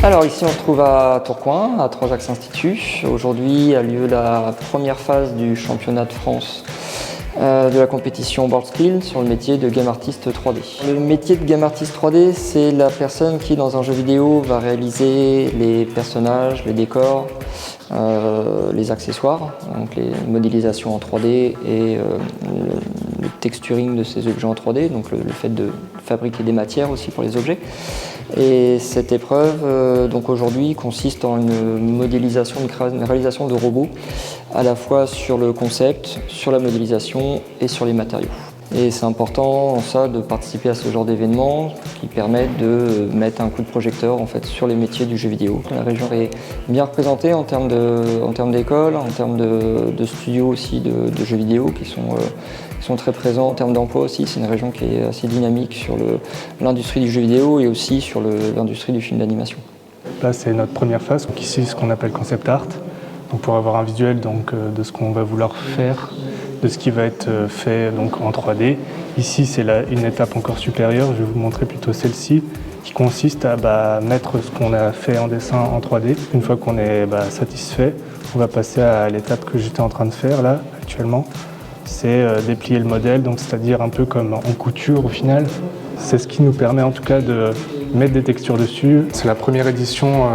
Alors ici on se trouve à Tourcoing, à Trois-Axes-Institut. Aujourd'hui a lieu la première phase du championnat de France de la compétition WorldSkills sur le métier de game artist 3D. Le métier de game artist 3D, c'est la personne qui dans un jeu vidéo va réaliser les personnages, les décors, les accessoires, donc les modélisations en 3D et le texturing de ces objets en 3D, donc le fait de fabriquer des matières aussi pour les objets. Et cette épreuve, donc aujourd'hui, consiste en une modélisation, une réalisation de robots, à la fois sur le concept, sur la modélisation et sur les matériaux. Et c'est important ça, de participer à ce genre d'événements qui permettent de mettre un coup de projecteur en fait, sur les métiers du jeu vidéo. La région est bien représentée en termes d'écoles, en termes de studios aussi de jeux vidéo qui sont très présents en termes d'emploi aussi. C'est une région qui est assez dynamique sur l'industrie du jeu vidéo et aussi sur l'industrie du film d'animation. Là, c'est notre première phase, donc ici ce qu'on appelle concept art, donc pour avoir un visuel donc, de ce qu'on va vouloir faire, de ce qui va être fait donc, en 3D. Ici, c'est une étape encore supérieure, je vais vous montrer plutôt celle-ci, qui consiste à mettre ce qu'on a fait en dessin en 3D. Une fois qu'on est satisfait, on va passer à l'étape que j'étais en train de faire là, actuellement. C'est déplier le modèle, donc c'est-à-dire un peu comme en couture au final. C'est ce qui nous permet en tout cas de mettre des textures dessus. C'est la première édition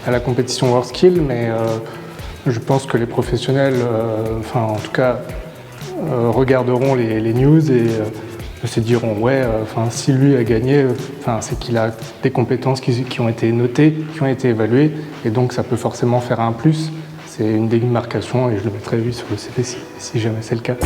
à la compétition WorldSkills, mais je pense que les professionnels, en tout cas, regarderont les news et se diront ouais, si lui a gagné, c'est qu'il a des compétences qui ont été notées, qui ont été évaluées, et donc ça peut forcément faire un plus. C'est une démarcation et je le mettrai lui sur le CV si jamais c'est le cas.